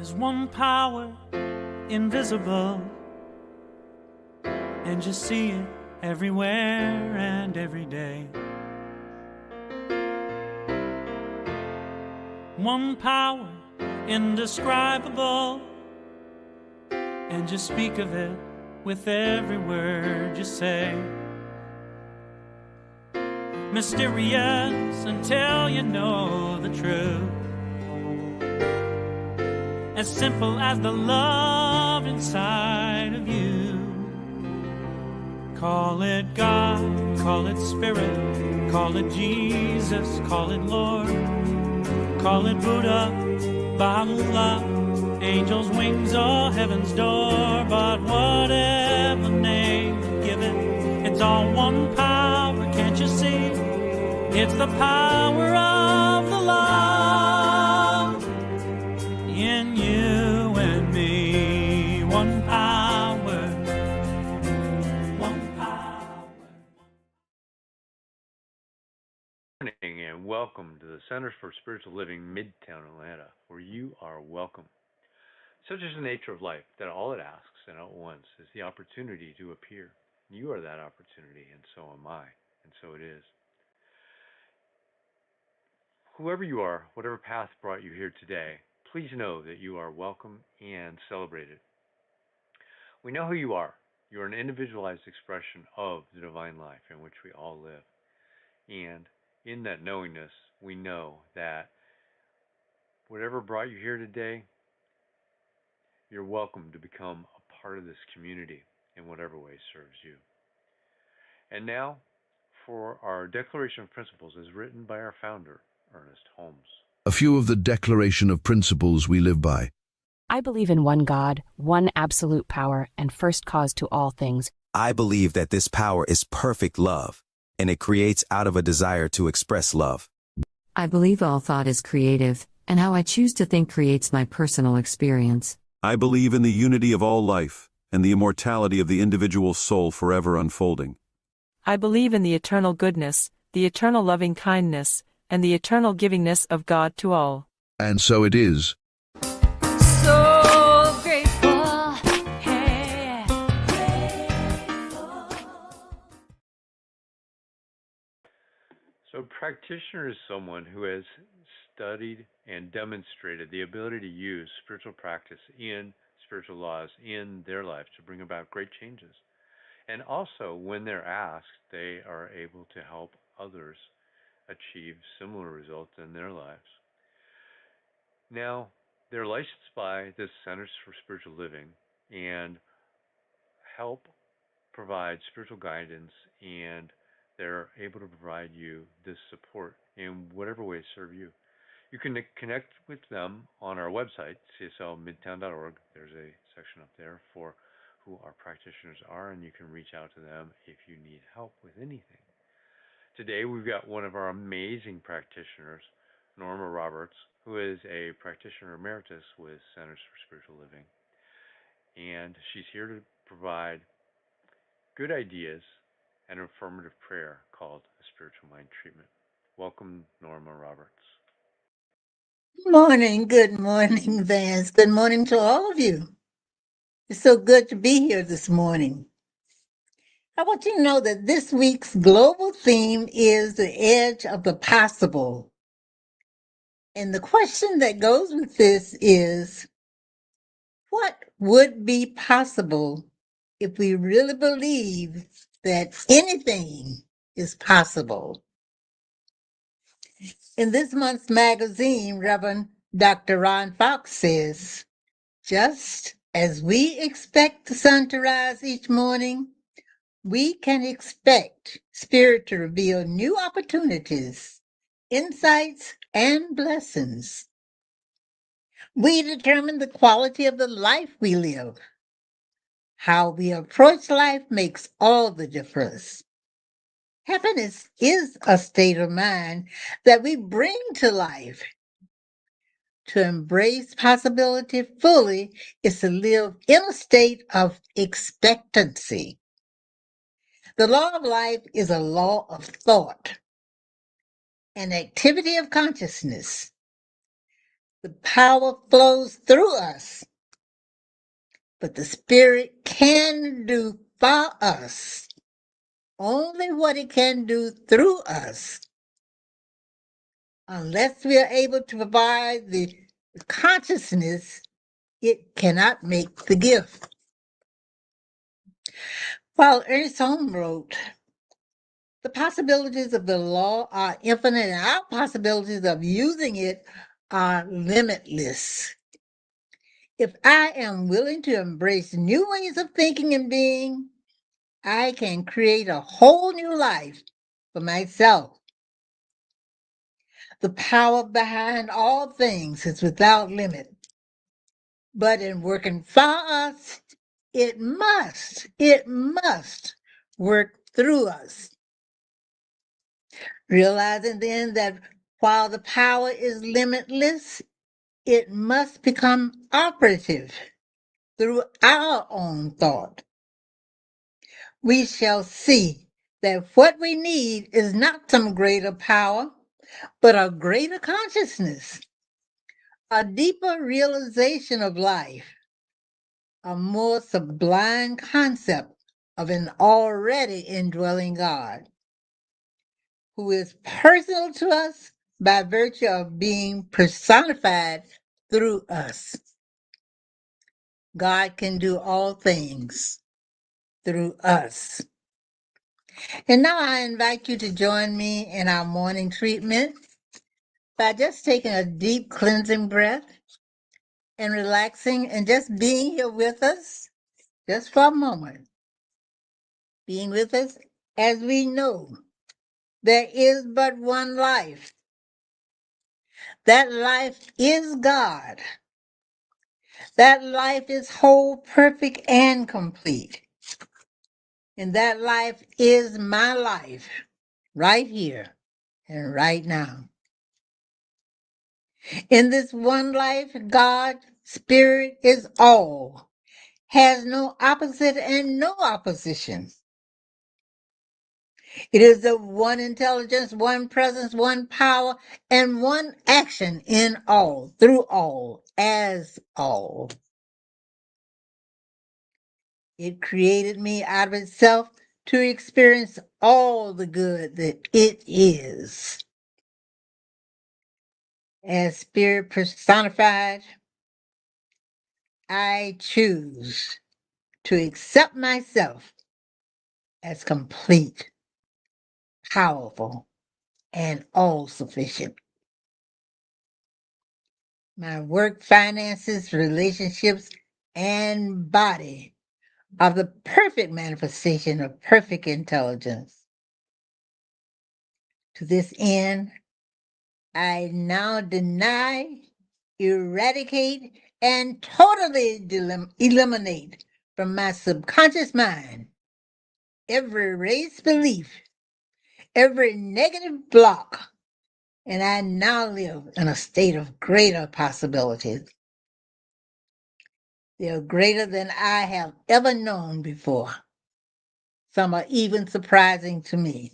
There's one power, invisible, and you see it everywhere and every day. One power, indescribable, and you speak of it with every word you say. Mysterious until you know the truth. As simple as the love inside of you. Call it God, call it Spirit, call it Jesus, call it Lord, call it Buddha, Baha'u'llah, angels' wings or heaven's door. But whatever name you give it, it's all one power, can't you see? It's the power of the love in you and me. One power, one power. Good morning and welcome to the Center for Spiritual Living, Midtown Atlanta, where you are welcome. Such is the nature of life that all it asks and at once is the opportunity to appear. You are that opportunity, and so am I, and so it is. Whoever you are, whatever path brought you here today, please know that you are welcome and celebrated. We know who you are. You are an individualized expression of the divine life in which we all live. And in that knowingness, we know that whatever brought you here today, you're welcome to become a part of this community in whatever way serves you. And now, for our Declaration of Principles as written by our founder, Ernest Holmes. A few of the declaration of principles we live by. I believe in one God, one absolute power, and first cause to all things. I believe that this power is perfect love, and it creates out of a desire to express love. I believe all thought is creative, and how I choose to think creates my personal experience. I believe in the unity of all life, and the immortality of the individual soul forever unfolding. I believe in the eternal goodness, the eternal loving kindness, and the eternal givingness of God to all. And so it is. So grateful, hey. So, practitioner is someone who has studied and demonstrated the ability to use spiritual practice in spiritual laws in their life to bring about great changes. And also, when they're asked, they are able to help others achieve similar results in their lives. Now, they're licensed by the Centers for Spiritual Living and help provide spiritual guidance, and they're able to provide you this support in whatever ways serve you. You can connect with them on our website, cslmidtown.org. There's a section up there for who our practitioners are, and you can reach out to them if you need help with anything. Today, we've got one of our amazing practitioners, Norma Roberts, who is a practitioner emeritus with Centers for Spiritual Living. And she's here to provide good ideas and an affirmative prayer called a spiritual mind treatment. Welcome, Norma Roberts. Good morning, Vance. Good morning to all of you. It's so good to be here this morning. I want you to know that this week's global theme is the edge of the possible. And the question that goes with this is, what would be possible if we really believe that anything is possible? In this month's magazine, Reverend Dr. Ron Fox says, just as we expect the sun to rise each morning, we can expect Spirit to reveal new opportunities, insights, and blessings. We determine the quality of the life we live. How we approach life makes all the difference. Happiness is a state of mind that we bring to life. To embrace possibility fully is to live in a state of expectancy. The law of life is a law of thought, an activity of consciousness. The power flows through us, but the Spirit can do for us only what it can do through us. Unless we are able to provide the consciousness, it cannot make the gift. While Ernest Holmes wrote, the possibilities of the law are infinite, and our possibilities of using it are limitless. If I am willing to embrace new ways of thinking and being, I can create a whole new life for myself. The power behind all things is without limit. But in working for us, it must work through us. Realizing then that while the power is limitless, it must become operative through our own thought. We shall see that what we need is not some greater power, but a greater consciousness, a deeper realization of life, a more sublime concept of an already indwelling God, who is personal to us by virtue of being personified through us. God can do all things through us. And now I invite you to join me in our morning treatment by just taking a deep cleansing breath and relaxing and just being here with us just for a moment. Being with us as we know there is but one life. That life is God. That life is whole, perfect, and complete. And that life is my life right here and right now. In this one life, God, Spirit is all, has no opposite and no opposition. It is the one intelligence, one presence, one power, and one action in all, through all, as all. It created me out of itself to experience all the good that it is. As Spirit personified, I choose to accept myself as complete, powerful, and all sufficient. My work, finances, relationships, and body are the perfect manifestation of perfect intelligence. To this end, I now deny, eradicate, and totally eliminate from my subconscious mind every race belief, every negative block, and I now live in a state of greater possibilities. They are greater than I have ever known before. Some are even surprising to me.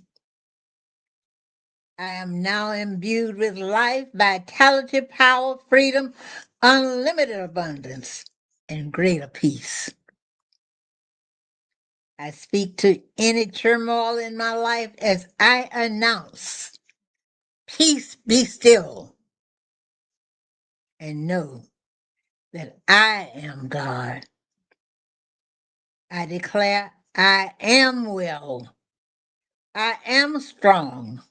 I am now imbued with life, vitality, power, freedom, unlimited abundance, and greater peace. I speak to any turmoil in my life as I announce, peace be still, and know that I am God. I declare I am well. I am strong.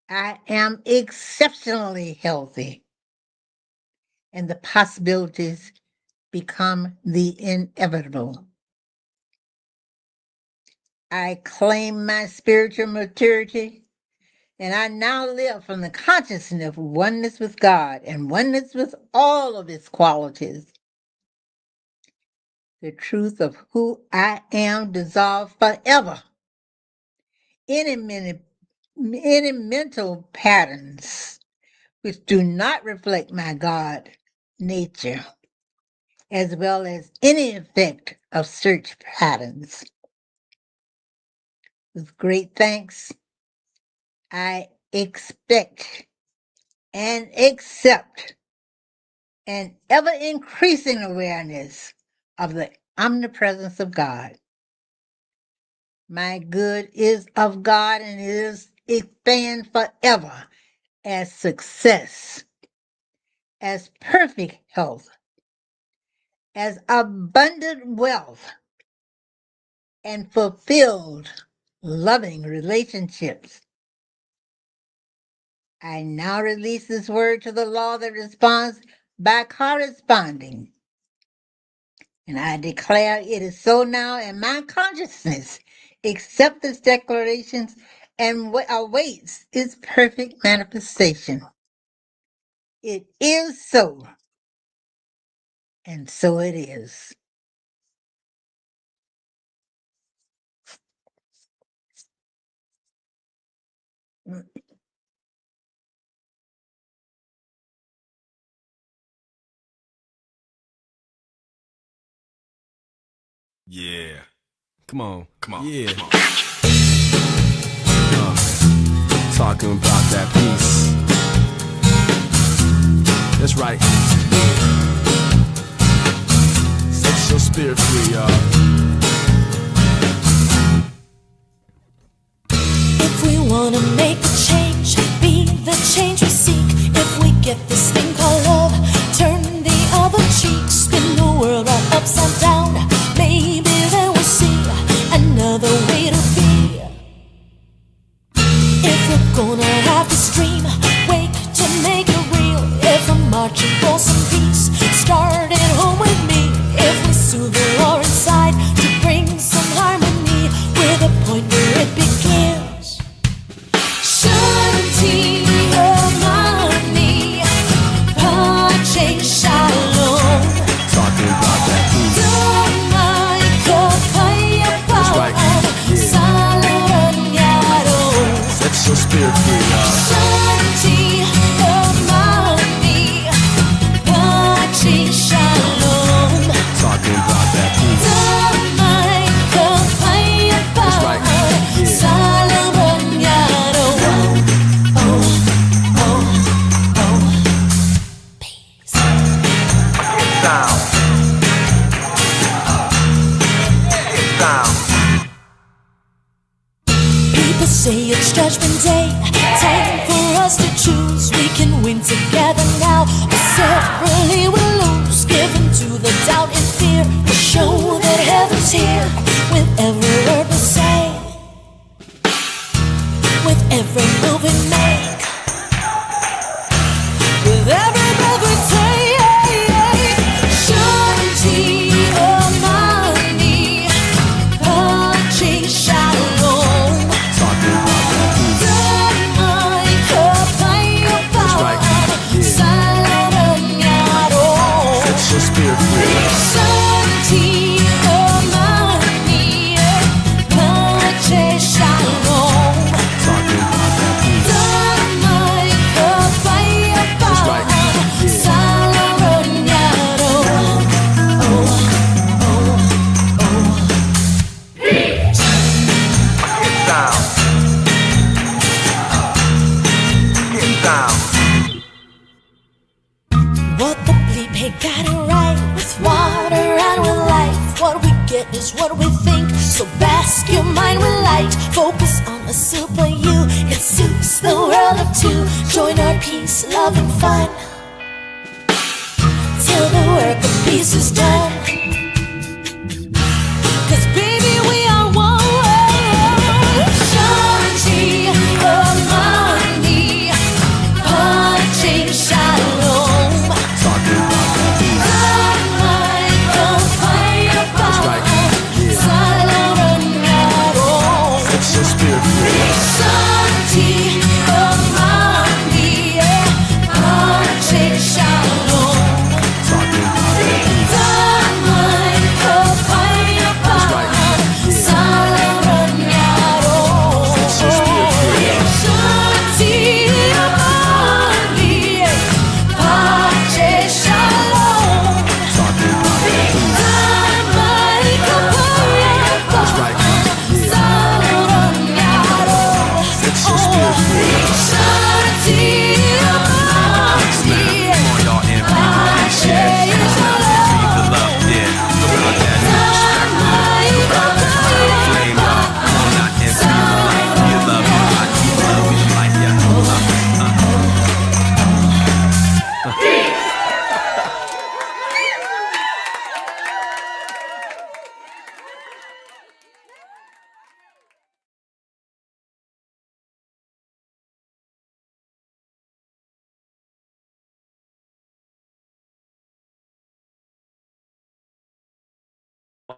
I am exceptionally healthy. And the possibilities become the inevitable. I claim my spiritual maturity, and I now live from the consciousness of oneness with God and oneness with all of its qualities. The truth of who I am dissolved forever. Any mental patterns which do not reflect my God nature, as well as any effect of search patterns. With great thanks, I expect and accept and ever increasing awareness of the omnipresence of God. My good is of God and is expand forever as success, as perfect health, as abundant wealth, and fulfilled loving relationships. I now release this word to the law that responds by corresponding. And I declare it is so now, and my consciousness accepts its declarations and awaits its perfect manifestation. It is so, and so it is. Yeah. Come on. Yeah. Come on. Talking about that peace. That's right. Set your spirit free, y'all. If we wanna make a change, be the change we seek. If we get this thing called love, turn the other cheek, spin the world right upside down. Maybe then we'll see another way to be. If we're gonna have this dream, wake to make it real. If I'm marching for some peace, start at home with me. If we soothe the roar inside to bring some harmony, with a point where it begins. Shanti Omani, Pache Shalom. Talking about that peace. Set your spirit free, y'all. Shanti Omani, Pache Shalom. Talking about that peace. That's right. People say it's Judgment Day, time for us to choose. We can win together now, or separately we'll lose. Given to the doubt and fear, we show that heaven's here. With every word we say, with every move we make, with every breath we take. Shanti Omani, Pache Shalom. Talking about that peace. That's right. Set your spirit free. Shanti Omani, Pache Shalom. Talking about that peace. That's right. What the bleep, hey, got it right. With water and with life, what we get is what we think. So bask your mind with light, focus on a super you. It suits the world of two. Join our peace, love and fun, till the work of peace is done. 'Cause baby, we are one. Shanti Omani, Pache Shalom. Talking about that peace. That's right. Set your spirit free. Shanti Omani, Pache Shalom. Talking about that peace.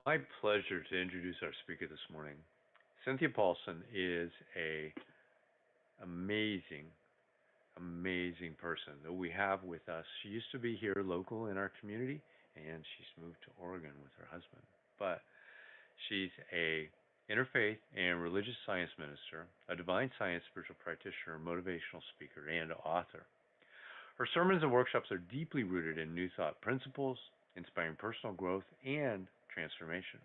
My pleasure to introduce our speaker this morning. Cynthia Paulsen is a amazing, amazing person that we have with us. She used to be here local in our community, and she's moved to Oregon with her husband. But she's a interfaith and religious science minister, a divine science spiritual practitioner, motivational speaker, and author. Her sermons and workshops are deeply rooted in New Thought principles, inspiring personal growth and transformation.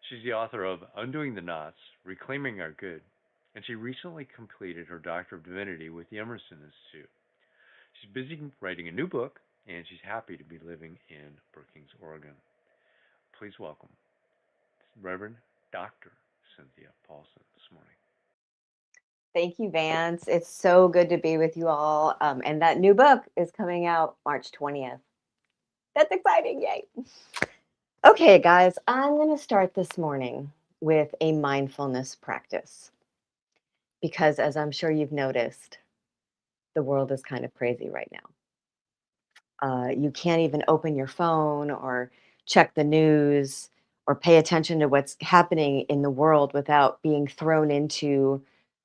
She's the author of Undoing the Knots, Reclaiming Our Good, and she recently completed her Doctor of Divinity with the Emerson Institute. She's busy writing a new book, and she's happy to be living in Brookings, Oregon. Please welcome Reverend Dr. Cynthia Paulsen this morning. Thank you, Vance. It's so good to be with you all. And that new book is coming out March 20th. That's exciting. Yay. Okay, guys, I'm going to start this morning with a mindfulness practice. Because as I'm sure you've noticed, the world is kind of crazy right now. You can't even open your phone or check the news or pay attention to what's happening in the world without being thrown into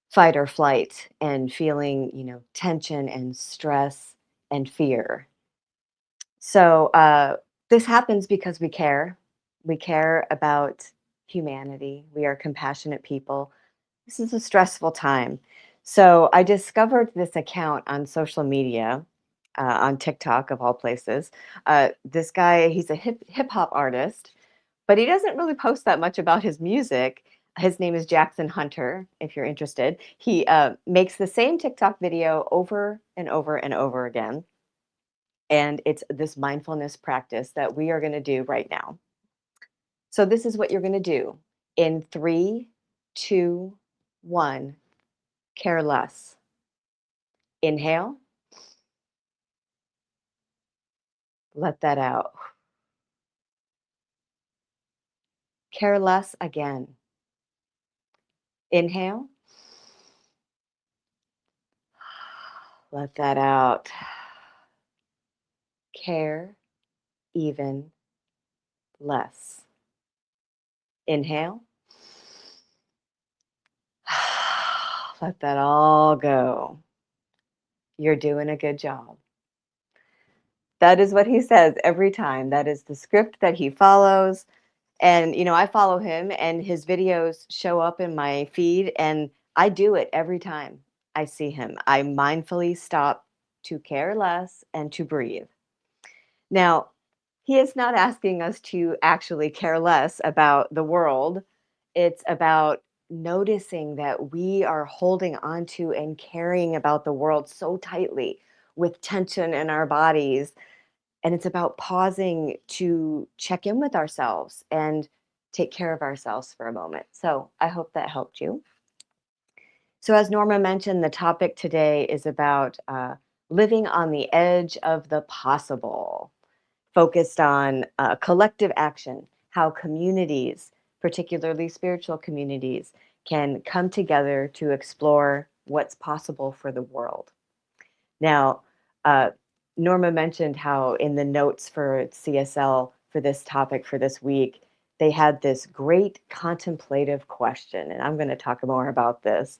fight or flight and feeling, tension and stress and fear. So this happens because we care. We care about humanity. We are compassionate people. This is a stressful time. So I discovered this account on social media, on TikTok of all places. This guy, he's a hip hop artist, but he doesn't really post that much about his music. His name is Jackson Hunter, if you're interested. He makes the same TikTok video over and over and over again. And it's this mindfulness practice that we are going to do right now. So this is what you're going to do. In 3, 2, 1, care less. Inhale. Let that out. Care less again. Inhale. Let that out. Care even less. Inhale. Let that all go. You're doing a good job. That is what he says every time. That is the script that he follows. And, I follow him and his videos show up in my feed and I do it every time I see him. I mindfully stop to care less and to breathe. Now, he is not asking us to actually care less about the world. It's about noticing that we are holding on to and caring about the world so tightly with tension in our bodies. And it's about pausing to check in with ourselves and take care of ourselves for a moment. So I hope that helped you. So as Norma mentioned, the topic today is about living on the edge of the possible, focused on collective action, how communities, particularly spiritual communities, can come together to explore what's possible for the world. Now, Norma mentioned how in the notes for CSL for this topic for this week, they had this great contemplative question, and I'm going to talk more about this.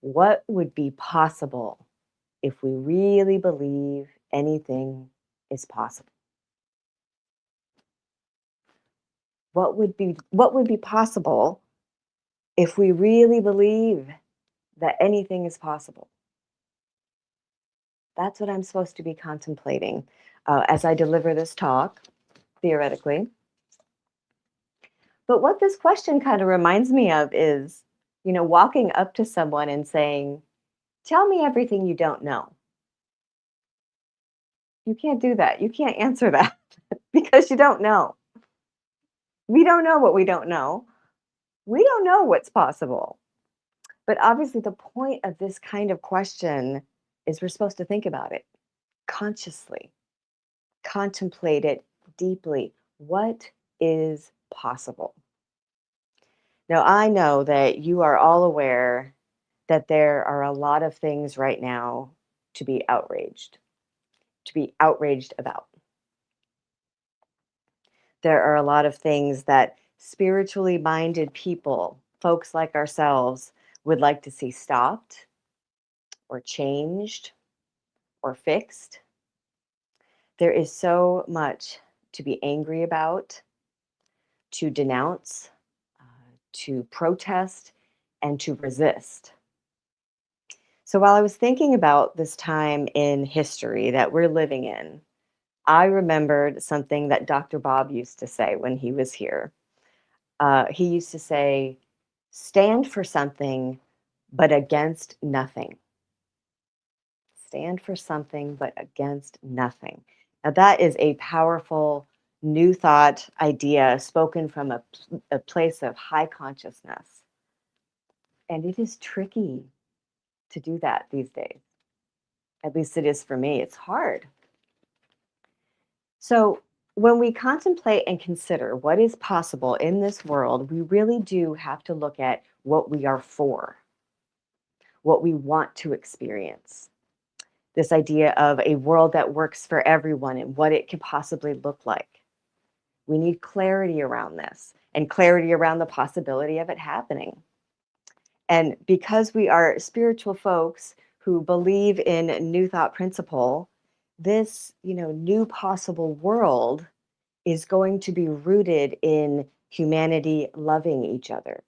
What would be possible if we really believe anything is possible? What would be possible if we really believe that anything is possible? That's what I'm supposed to be contemplating as I deliver this talk, theoretically. But what this question kind of reminds me of is, walking up to someone and saying, tell me everything you don't know. You can't do that. You can't answer that because you don't know. We don't know what we don't know. We don't know what's possible. But obviously the point of this kind of question is we're supposed to think about it consciously, contemplate it deeply. What is possible? Now, I know that you are all aware that there are a lot of things right now to be outraged about. There are a lot of things that spiritually minded people, folks like ourselves, would like to see stopped or changed or fixed. There is so much to be angry about, to denounce, to protest, and to resist. So while I was thinking about this time in history that we're living in, I remembered something that Dr. Bob used to say when he was here. He used to say, stand for something, but against nothing. Stand for something, but against nothing. Now, that is a powerful new thought idea spoken from a place of high consciousness. And it is tricky to do that these days. At least it is for me. It's hard. So, when we contemplate and consider what is possible in this world, we really do have to look at what we are for, what we want to experience. This idea of a world that works for everyone and what it could possibly look like. We need clarity around this and clarity around the possibility of it happening. And because we are spiritual folks who believe in New Thought Principle, this, new possible world is going to be rooted in humanity loving each other,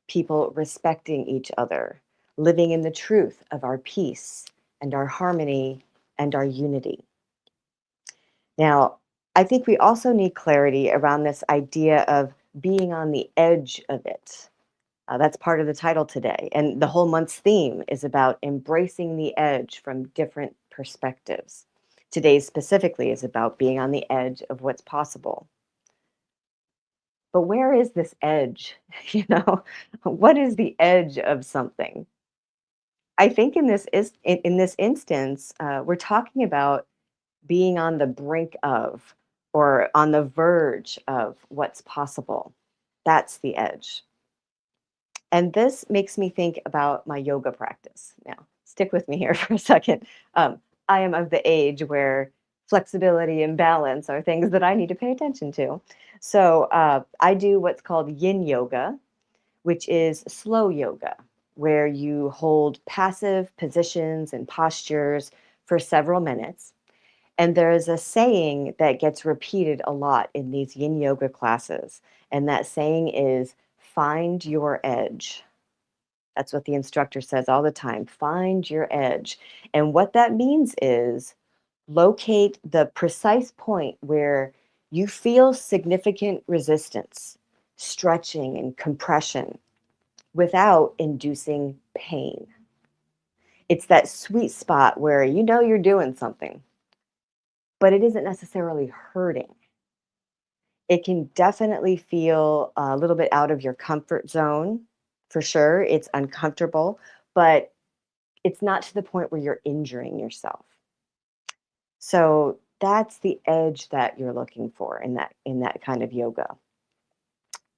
people respecting each other, living in the truth of our peace and our harmony and our unity. Now, I think we also need clarity around this idea of being on the edge of it. That's part of the title today. And the whole month's theme is about embracing the edge from different perspectives. Today's specifically is about being on the edge of what's possible. But where is this edge? What is the edge of something? I think in this instance, we're talking about being on the brink of or on the verge of what's possible. That's the edge. And this makes me think about my yoga practice. Now, stick with me here for a second. I am of the age where flexibility and balance are things that I need to pay attention to. So I do what's called yin yoga, which is slow yoga, where you hold passive positions and postures for several minutes. And there is a saying that gets repeated a lot in these yin yoga classes. And that saying is, find your edge. That's what the instructor says all the time. Find your edge. And what that means is locate the precise point where you feel significant resistance, stretching and compression without inducing pain. It's that sweet spot where you're doing something, but it isn't necessarily hurting. It can definitely feel a little bit out of your comfort zone, for sure. It's uncomfortable, but it's not to the point where you're injuring yourself. So that's the edge that you're looking for in that kind of yoga.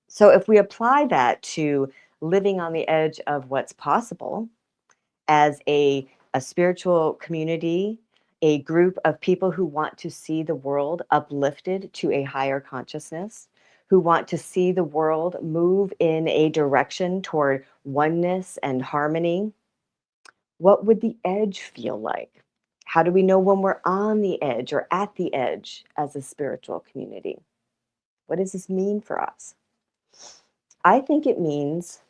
So if we apply that to living on the edge of what's possible as a spiritual community, a group of people who want to see the world uplifted to a higher consciousness, who want to see the world move in a direction toward oneness and harmony, what would the edge feel like? How do we know when we're on the edge or at the edge as a spiritual community? What does this mean for us? I think it means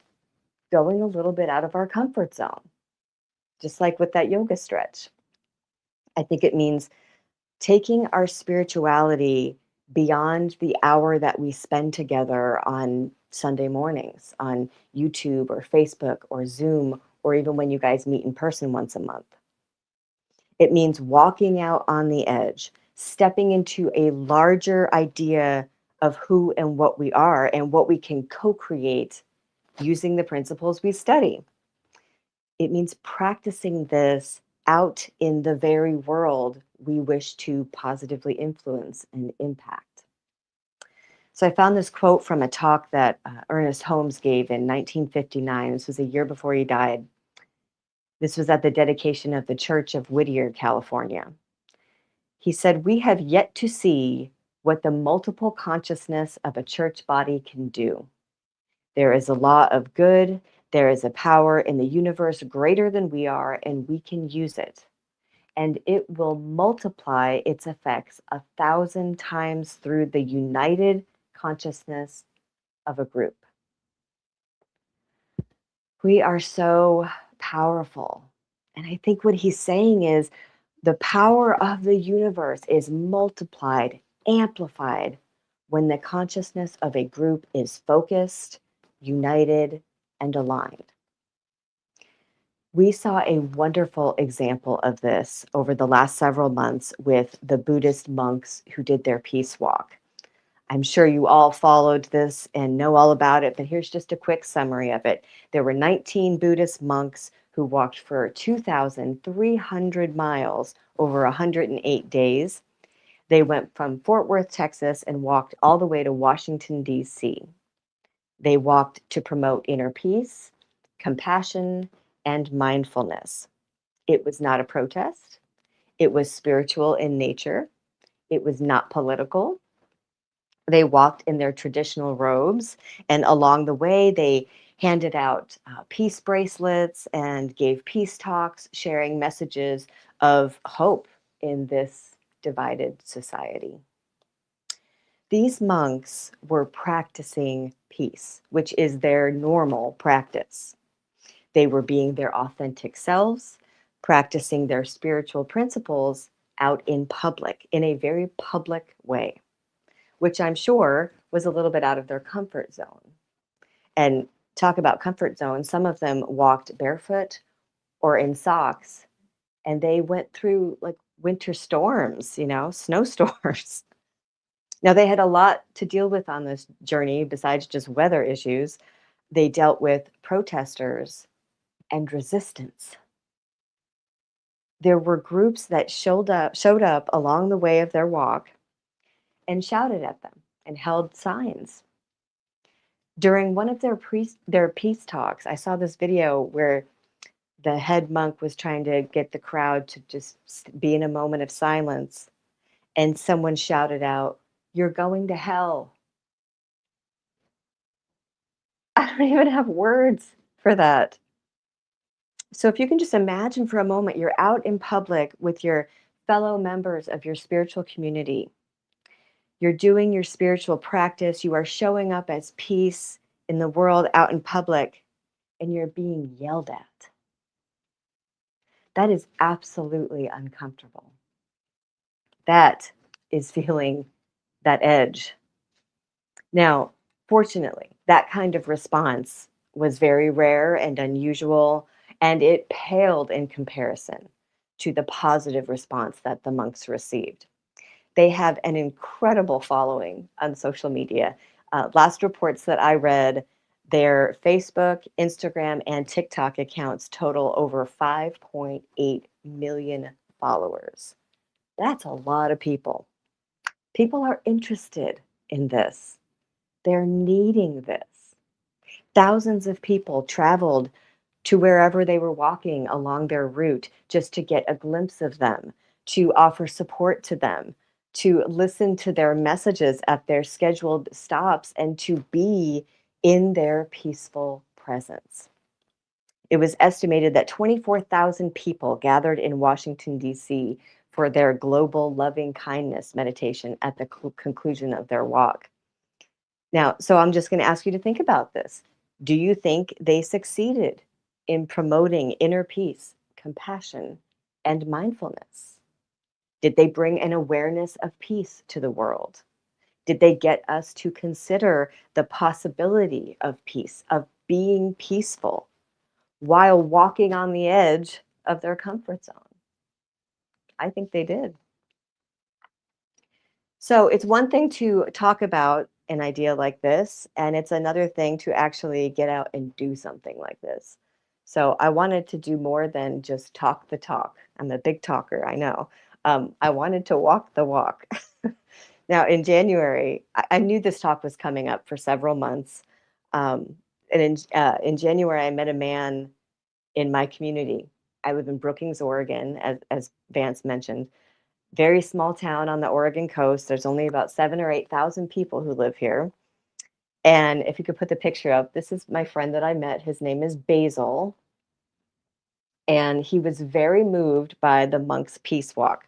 going a little bit out of our comfort zone, just like with that yoga stretch. I think it means taking our spirituality beyond the hour that we spend together on Sunday mornings on YouTube or Facebook or Zoom, or even when you guys meet in person once a month. It means walking out on the edge, stepping into a larger idea of who and what we are and what we can co-create using the principles we study. It means practicing this out in the very world we wish to positively influence and impact. So I found this quote from a talk that Ernest Holmes gave in 1959. This was a year before he died. This was at the dedication of the Church of Whittier, California. He said, "We have yet to see what the multiple consciousness of a church body can do. There is a law of good, there is a power in the universe greater than we are, and we can use it. And it will multiply its effects 1,000 times through the united consciousness of a group. We are so powerful. And I think what he's saying is the power of the universe is multiplied, amplified, when the consciousness of a group is focused, united, and aligned. We saw a wonderful example of this over the last several months with the Buddhist monks who did their peace walk. I'm sure you all followed this and know all about it, but here's just a quick summary of it. There were 19 Buddhist monks who walked for 2,300 miles over 108 days. They went from Fort Worth, Texas, and walked all the way to Washington, D.C. They walked to promote inner peace, compassion, and mindfulness. It was not a protest. It was spiritual in nature. It was not political. They walked in their traditional robes, and along the way, they handed out peace bracelets and gave peace talks, sharing messages of hope in this divided society. These monks were practicing peace, which is their normal practice. They were being their authentic selves, practicing their spiritual principles out in public, in a very public way, which I'm sure was a little bit out of their comfort zone. And talk about comfort zone, some of them walked barefoot or in socks, and they went through like winter storms, snowstorms. Now, they had a lot to deal with on this journey besides just weather issues. They dealt with protesters and resistance. There were groups that showed up along the way of their walk and shouted at them and held signs. During one of their peace talks, I saw this video where the head monk was trying to get the crowd to just be in a moment of silence, and someone shouted out, "You're going to hell." I don't even have words for that. So if you can just imagine for a moment, you're out in public with your fellow members of your spiritual community. You're doing your spiritual practice. You are showing up as peace in the world out in public, and you're being yelled at. That is absolutely uncomfortable. That is feeling that edge. Now, fortunately, that kind of response was very rare and unusual, and it paled in comparison to the positive response that the monks received. They have an incredible following on social media. Last reports that I read, their Facebook, Instagram, and TikTok accounts total over 5.8 million followers. That's a lot of people. People are interested in this. They're needing this. Thousands of people traveled to wherever they were walking along their route just to get a glimpse of them, to offer support to them, to listen to their messages at their scheduled stops, and to be in their peaceful presence. It was estimated that 24,000 people gathered in Washington, D.C. for their global loving kindness meditation at the conclusion of their walk. Now, so I'm just going to ask you to think about this. Do you think they succeeded in promoting inner peace, compassion, and mindfulness? Did they bring an awareness of peace to the world? Did they get us to consider the possibility of peace, of being peaceful while walking on the edge of their comfort zone? I think they did. So it's one thing to talk about an idea like this, and it's another thing to actually get out and do something like this. So I wanted to do more than just talk the talk. I'm a big talker, I know. I wanted to walk the walk. Now, in January, I knew this talk was coming up for several months. And in January, I met a man in my community. I live in Brookings, Oregon, as Vance mentioned. Very small town on the Oregon coast. There's only about 7 or 8,000 people who live here. And if you could put the picture up, this is my friend that I met. His name is Basil. And he was very moved by the monks' peace walk.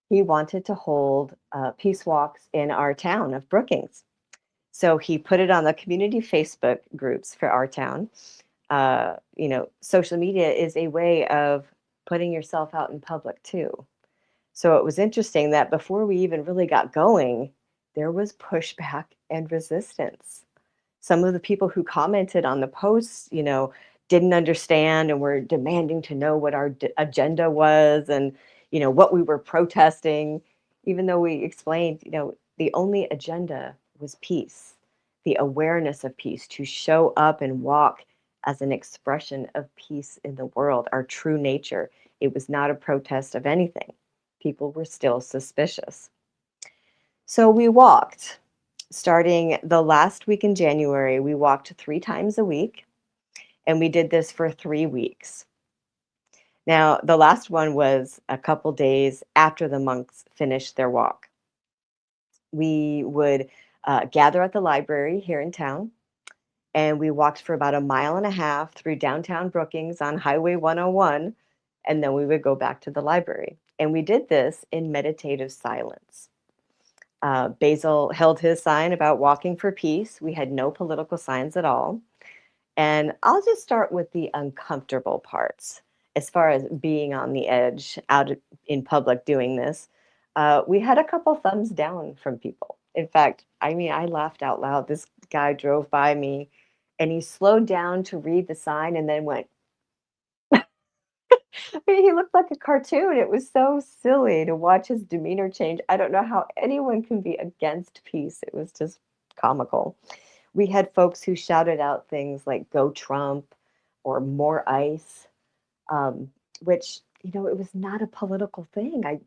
He wanted to hold peace walks in our town of Brookings. So he put it on the community Facebook groups for our town. Social media is a way of putting yourself out in public too. So it was interesting that before we even really got going, there was pushback and resistance. Some of the people who commented on the posts, didn't understand and were demanding to know what our agenda was and, what we were protesting, even though we explained, the only agenda was peace, the awareness of peace, to show up and walk as an expression of peace in the world, our true nature. It was not a protest of anything. People were still suspicious. So we walked. Starting the last week in January, we walked 3 times a week, and we did this for 3 weeks. Now, the last one was a couple days after the monks finished their walk. We would gather at the library here in town, and we walked for about 1.5 miles through downtown Brookings on Highway 101, and then we would go back to the library. And we did this in meditative silence. Basil held his sign about walking for peace. We had no political signs at all. And I'll just start with the uncomfortable parts. As far as being on the edge out in public doing this, we had a couple thumbs down from people. In fact, I laughed out loud. This guy drove by me and he slowed down to read the sign and then went, he looked like a cartoon. It was so silly to watch his demeanor change. I don't know how anyone can be against peace. It was just comical. We had folks who shouted out things like "Go Trump" or "More ICE," which it was not a political thing. I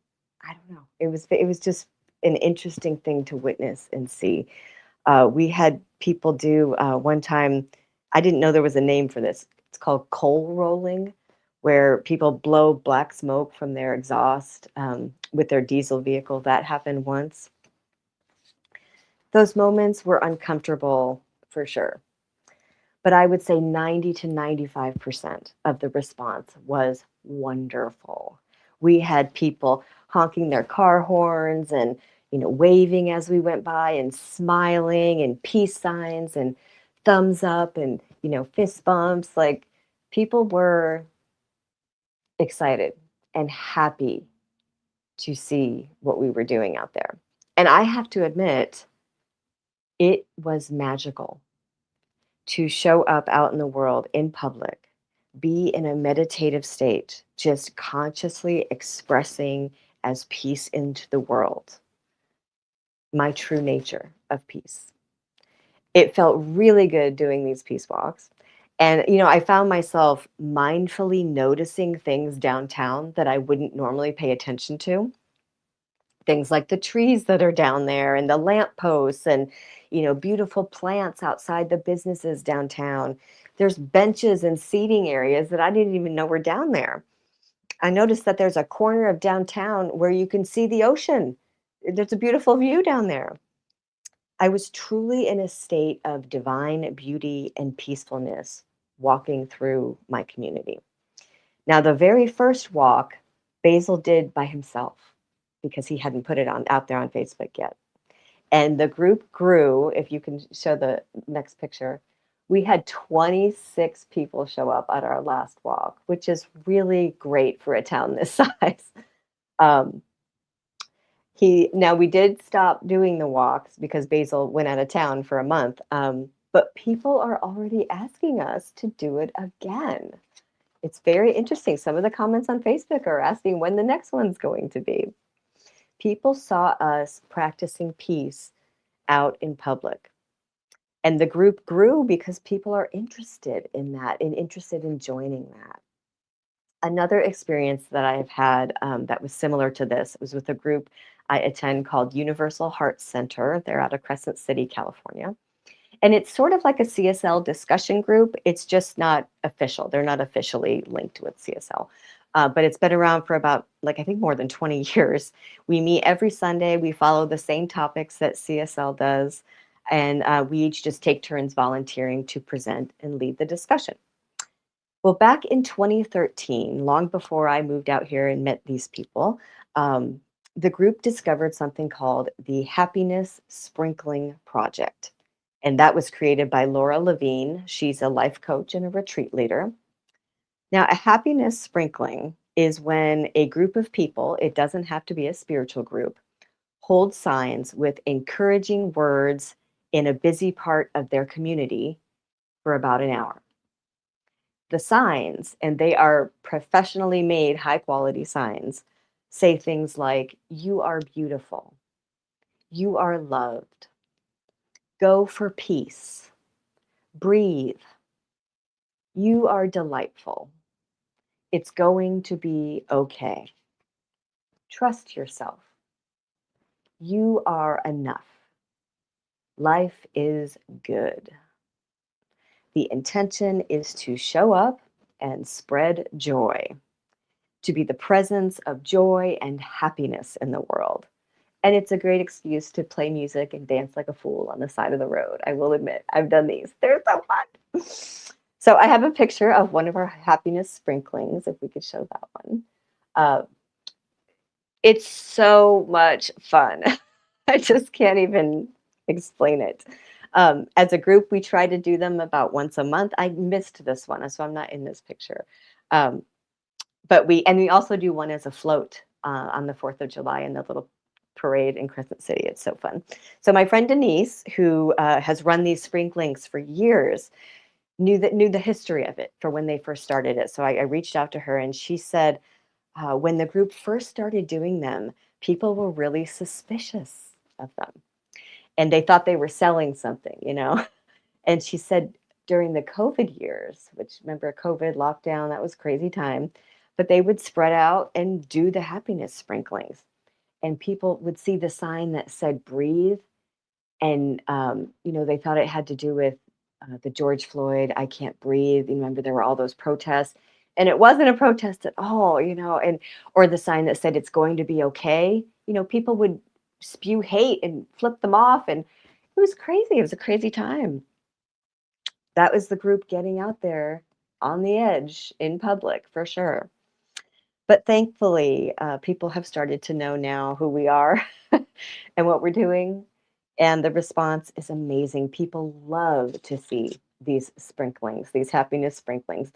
don't know. It was just an interesting thing to witness and see. We had people do one time. I didn't know there was a name for this. It's called coal rolling, where people blow black smoke from their exhaust with their diesel vehicle. That happened once. Those moments were uncomfortable for sure. But I would say 90 to 95% of the response was wonderful. We had people honking their car horns and waving as we went by and smiling and peace signs and thumbs up and fist bumps. Like, people were excited and happy to see what we were doing out there. And I have to admit, it was magical to show up out in the world in public, be in a meditative state, just consciously expressing as peace into the world, my true nature of peace. It felt really good doing these peace walks. And, I found myself mindfully noticing things downtown that I wouldn't normally pay attention to. Things like the trees that are down there and the lampposts and, beautiful plants outside the businesses downtown. There's benches and seating areas that I didn't even know were down there. I noticed that there's a corner of downtown where you can see the ocean. There's a beautiful view down there. I was truly in a state of divine beauty and peacefulness walking through my community. Now, the very first walk, Basil did by himself because he hadn't put it out there on Facebook yet. And the group grew. If you can show the next picture, we had 26 people show up at our last walk, which is really great for a town this size. Now we did stop doing the walks because Basil went out of town for a month. But people are already asking us to do it again. It's very interesting. Some of the comments on Facebook are asking when the next one's going to be. People saw us practicing peace out in public. And the group grew because people are interested in that and interested in joining that. Another experience that I've had that was similar to this was with a group I attend called Universal Heart Center. They're out of Crescent City, California. And it's sort of like a CSL discussion group. It's just not official. They're not officially linked with CSL. but it's been around for about, like, I think more than 20 years. We meet every Sunday. We follow the same topics that CSL does, and we each just take turns volunteering to present and lead the discussion. Well, back in 2013, long before I moved out here and met these people, the group discovered something called the Happiness Sprinkling Project. And that was created by Laura Levine. She's a life coach and a retreat leader. Now, a happiness sprinkling is when a group of people, it doesn't have to be a spiritual group, hold signs with encouraging words in a busy part of their community for about an hour. The signs, and they are professionally made, high quality signs, say things like, "You are beautiful. You are loved. Go for peace. Breathe. You are delightful. It's going to be okay. Trust yourself. You are enough. Life is good." The intention is to show up and spread joy, to be the presence of joy and happiness in the world. And it's a great excuse to play music and dance like a fool on the side of the road. I will admit, I've done these. They're so fun. So I have a picture of one of our happiness sprinklings, if we could show that one. Uh, it's so much fun. I just can't even explain it. As a group, we try to do them about once a month. I missed this one, so I'm not in this picture. But we also do one as a float on the 4th of July in the little parade in Crescent City. It's so fun. So my friend Denise, who has run these sprinklings for years, knew the history of it for when they first started it. So I reached out to her, and she said when the group first started doing them, people were really suspicious of them. And they thought they were selling something, you know? And she said during the COVID years, which, remember, COVID lockdown, that was crazy time, but they would spread out and do the happiness sprinklings. And people would see the sign that said breathe. And, they thought it had to do with the George Floyd, "I can't breathe." You remember there were all those protests. And it wasn't a protest at all, or the sign that said it's going to be okay. People would spew hate and flip them off. And it was crazy. It was a crazy time. That was the group getting out there on the edge in public, for sure. But thankfully, people have started to know now who we are and what we're doing. And the response is amazing. People love to see these sprinklings, these happiness sprinklings.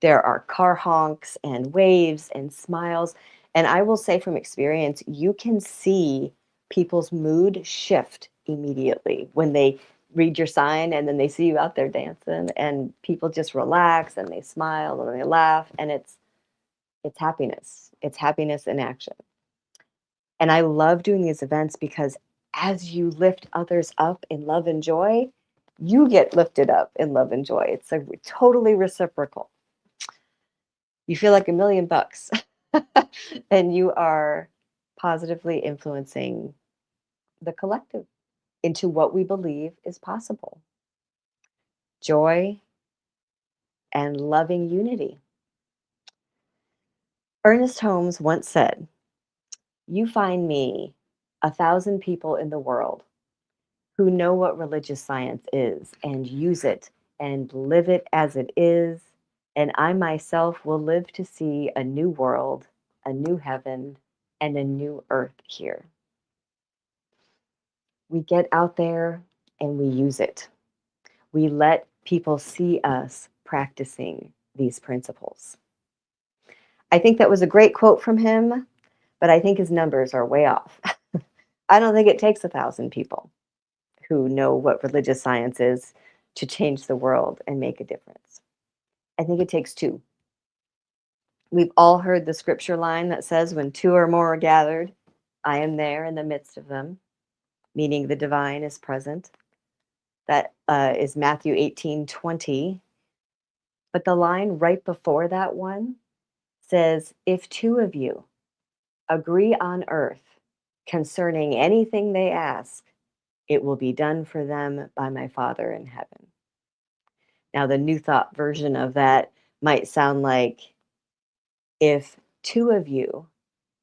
There are car honks and waves and smiles. And I will say from experience, you can see people's mood shift immediately when they read your sign and then they see you out there dancing, and people just relax and they smile and they laugh, and it's happiness. It's happiness in action. And I love doing these events because as you lift others up in love and joy, you get lifted up in love and joy. It's totally reciprocal. You feel like $1,000,000 and you are positively influencing the collective into what we believe is possible. Joy and loving unity. Ernest Holmes once said, "You find me 1,000 people in the world who know what religious science is and use it and live it as it is, and I myself will live to see a new world, a new heaven, and a new earth here." We get out there and we use it. We let people see us practicing these principles. I think that was a great quote from him, but I think his numbers are way off. I don't think it takes 1,000 people who know what religious science is to change the world and make a difference. I think it takes 2. We've all heard the scripture line that says, "When 2 or more are gathered, I am there in the midst of them," meaning the divine is present. That is Matthew 18:20. But the line right before that one says, "If 2 of you agree on earth concerning anything they ask, it will be done for them by my Father in heaven." Now, the New Thought version of that might sound like, If two of you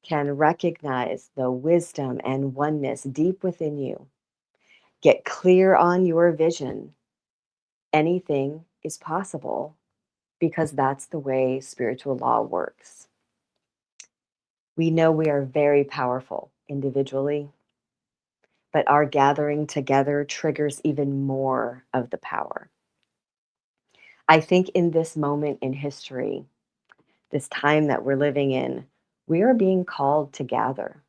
can recognize the wisdom and oneness deep within you, get clear on your vision, anything is possible because that's the way spiritual law works. We know we are very powerful individually, but our gathering together triggers even more of the power. I think in this moment in history, this time that we're living in, we are being called to gather.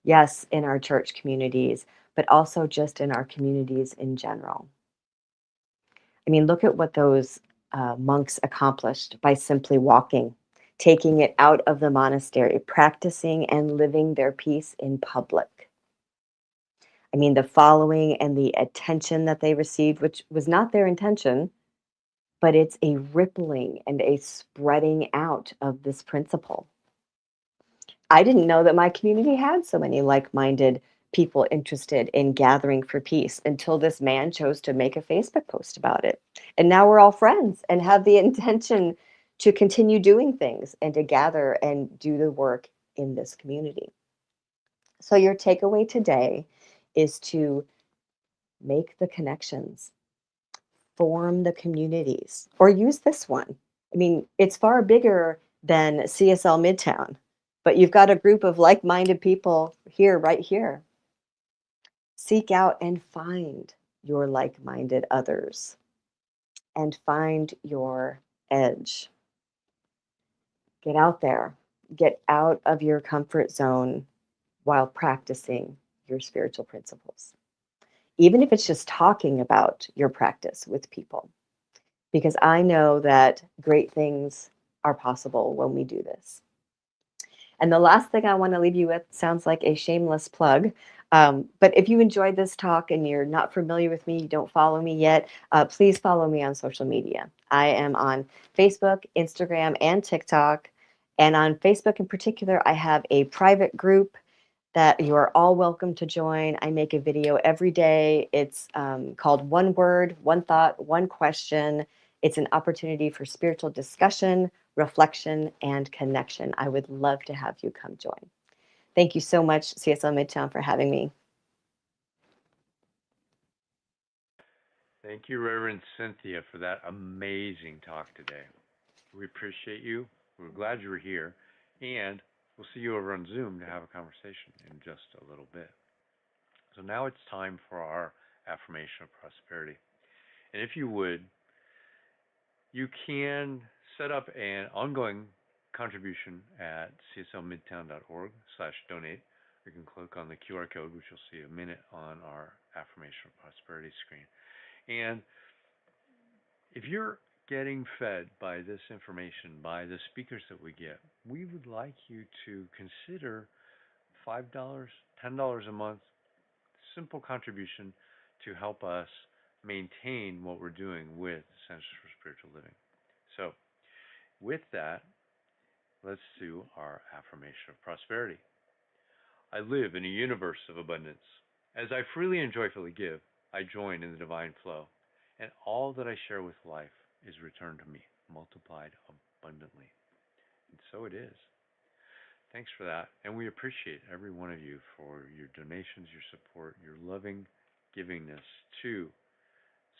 Yes, in our church communities, but also just in our communities in general. I mean, look at what those monks accomplished by simply walking, taking it out of the monastery, practicing and living their peace in public. I mean, the following and the attention that they received, which was not their intention, but it's a rippling and a spreading out of this principle. I didn't know that my community had so many like-minded people interested in gathering for peace until this man chose to make a Facebook post about it. And now we're all friends and have the intention to continue doing things and to gather and do the work in this community. So your takeaway today is to make the connections, form the communities, or use this one. I mean, it's far bigger than CSL Midtown, but you've got a group of like-minded people here, right here. Seek out and find your like-minded others and find your edge. Get out there, get out of your comfort zone while practicing your spiritual principles. Even if it's just talking about your practice with people, because I know that great things are possible when we do this. And the last thing I want to leave you with sounds like a shameless plug. But if you enjoyed this talk and you're not familiar with me, you don't follow me yet, please follow me on social media. I am on Facebook, Instagram, and TikTok. And on Facebook in particular, I have a private group that you are all welcome to join. I make a video every day. It's called One Word, One Thought, One Question. It's an opportunity for spiritual discussion, reflection, and connection. I would love to have you come join. Thank you so much, CSL Midtown, for having me. Thank you, Reverend Cynthia, for that amazing talk today. We appreciate you. We're glad you were here. And we'll see you over on Zoom to have a conversation in just a little bit. So now it's time for our affirmation of prosperity. And if you would, you can set up an ongoing contribution at cslmidtown.org/donate. You can click on the QR code, which you'll see in a minute on our affirmation of prosperity screen. And if you're getting fed by this information, by the speakers that we get, we would like you to consider $5, $10 a month, simple contribution to help us maintain what we're doing with Centers for Spiritual Living. So with that, let's do our affirmation of prosperity. I live in a universe of abundance. As I freely and joyfully give, I join in the divine flow, and all that I share with life is returned to me, multiplied abundantly. And so it is. Thanks for that, and we appreciate every one of you for your donations, your support, your loving givingness to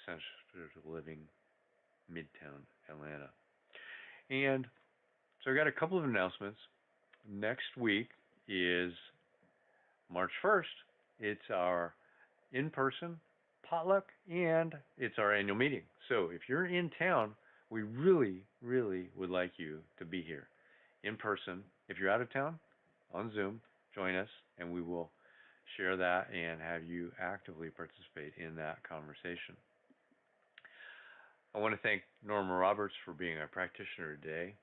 Centers for Spiritual Living, Midtown, Atlanta. And so I got a couple of announcements. Next week is March 1st. It's our in-person potluck and it's our annual meeting. So if you're in town, we really, really would like you to be here in person. If you're out of town, on Zoom, join us and we will share that and have you actively participate in that conversation. I want to thank Norma Roberts for being our practitioner today,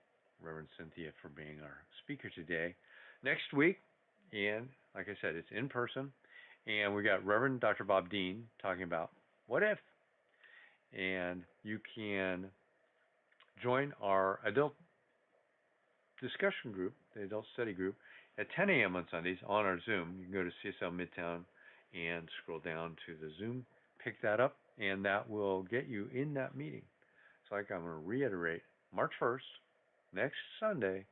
Reverend Cynthia for being our speaker today. Next week, and like I said, it's in person, and we got Reverend Dr. Bob Dean talking about what if, and you can join our adult discussion group, the adult study group, at 10 a.m. on Sundays on our Zoom. You can go to CSL Midtown and scroll down to the Zoom, pick that up, and that will get you in that meeting. So like I'm going to reiterate, March 1st, next Sunday,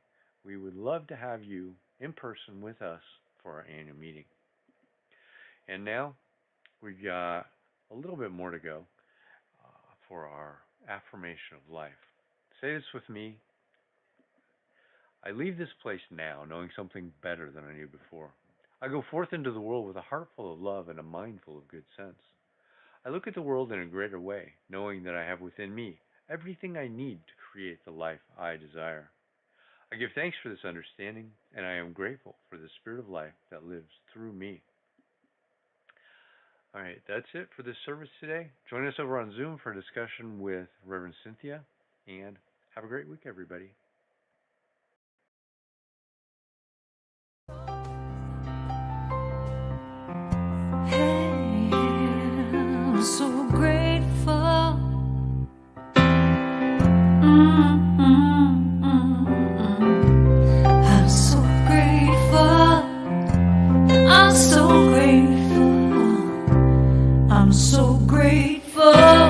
we would love to have you in person with us for our annual meeting. And now we've got a little bit more to go for our affirmation of life. Say this with me. I leave this place now knowing something better than I knew before. I go forth into the world with a heart full of love and a mind full of good sense. I look at the world in a greater way, knowing that I have within me everything I need to create the life I desire. I give thanks for this understanding, and I am grateful for the spirit of life that lives through me. All right, that's it for this service today. Join us over on Zoom for a discussion with Reverend Cynthia, and have a great week, everybody. Hey, I'm so grateful. I'm so grateful. I'm so grateful. I'm so grateful.